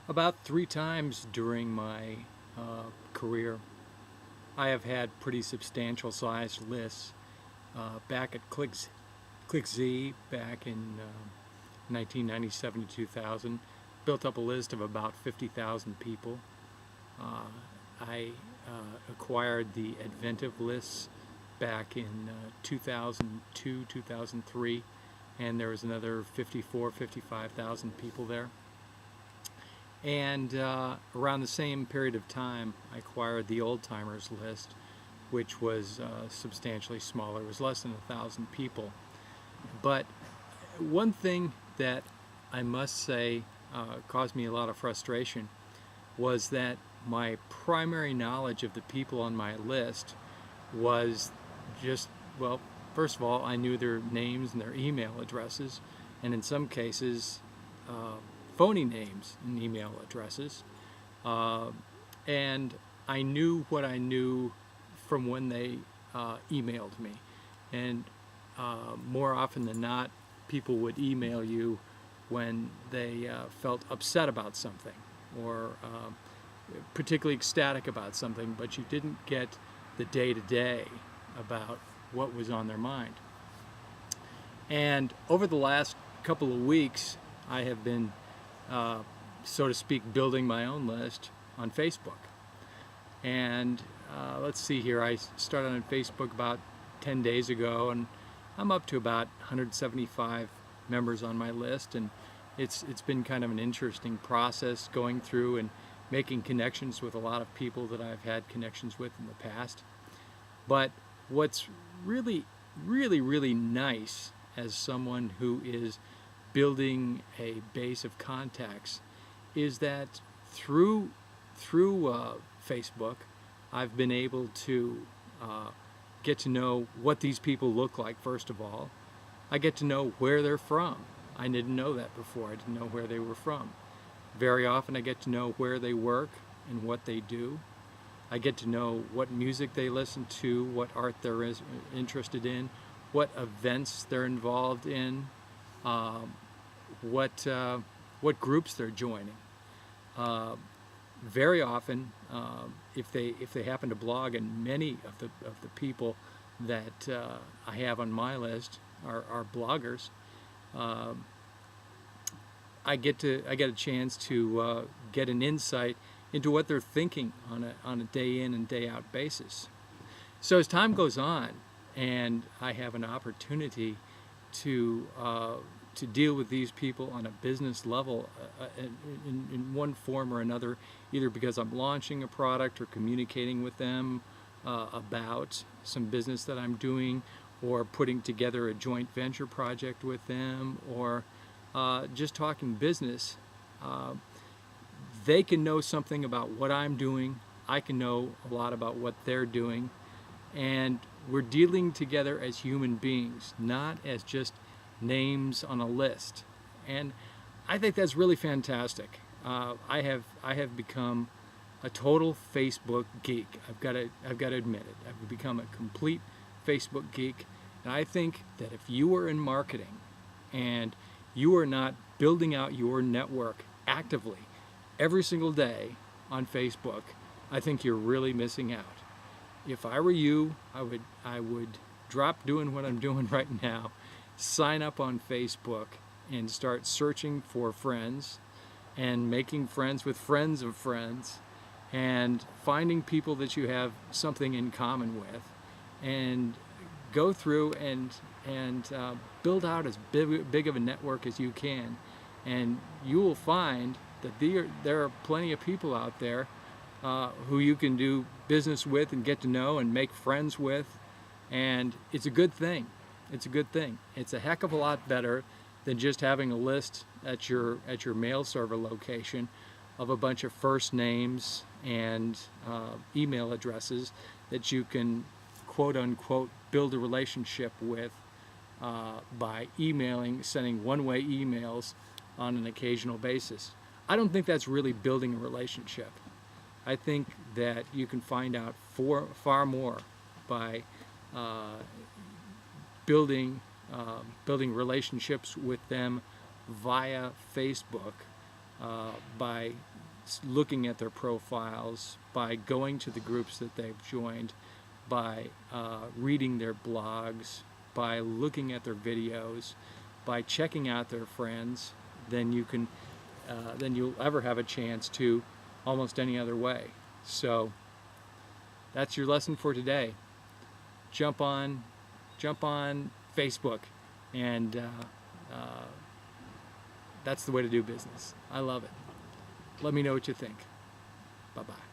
About 3 times during my career, I have had pretty substantial sized lists. Back at ClickZ, back in 1997 to 2000, built up a list of about 50,000 people. Uh, I acquired the Adventive lists back in 2002, 2003, and there was another 54, 55,000 people there. And around the same period of time, I acquired the Old Timers list, which was substantially smaller. It was less than 1,000 people. But one thing that I must say caused me a lot of frustration was that my primary knowledge of the people on my list was just, well, first of all, I knew their names and their email addresses, and in some cases, uh, phony names and email addresses. Uh, and I knew what I knew from when they emailed me. And more often than not, people would email you when they felt upset about something or particularly ecstatic about something, but you didn't get the day to day about what was on their mind. And over the last couple of weeks, I have been, uh, so to speak, building my own list on Facebook. And let's see here, I started on Facebook about 10 days ago, and I'm up to about 175 members on my list. And it's been kind of an interesting process going through and making connections with a lot of people that I've had connections with in the past. But what's really, really, really nice as someone who is building a base of contacts is that through Facebook, I've been able to uh, get to know what these people look like. First of all, I get to know where they're from. I didn't know that before. I didn't know where they were from. Very often, I get to know where they work and what they do. I get to know what music they listen to, what art they're interested in, what events they're involved in, um, what groups they're joining. Uh, Very often, if they happen to blog, and many of the people that I have on my list are bloggers, uh, I get a chance to get an insight into what they're thinking on a day in and day out basis. So as time goes on, and I have an opportunity to to deal with these people on a business level in one form or another, either because I'm launching a product or communicating with them about some business that I'm doing, or putting together a joint venture project with them, or just talking business. Uh, they can know something about what I'm doing. I can know a lot about what they're doing. And we're dealing together as human beings, not as just names on a list. And I think that's really fantastic. I have become a total Facebook geek. I've got to admit it. I've become a complete Facebook geek. And I think that if you are in marketing and you are not building out your network actively every single day on Facebook, I think you're really missing out. If I were you, I would drop doing what I'm doing right now, sign up on Facebook, and start searching for friends and making friends with friends of friends and finding people that you have something in common with, and go through and build out as big of a network as you can, and you will find that there are plenty of people out there who you can do business with and get to know and make friends with, and it's a good thing. It's a good thing. It's a heck of a lot better than just having a list at your mail server location of a bunch of first names and email addresses that you can quote unquote build a relationship with by emailing, sending one-way emails on an occasional basis. I don't think that's really building a relationship. I think that you can find out far more by uh, building building relationships with them via Facebook by looking at their profiles, by going to the groups that they've joined, by reading their blogs, by looking at their videos, by checking out their friends, then you'll ever have a chance to almost any other way. So that's your lesson for today. Jump on Facebook, and that's the way to do business. I love it. Let me know what you think. Bye-bye.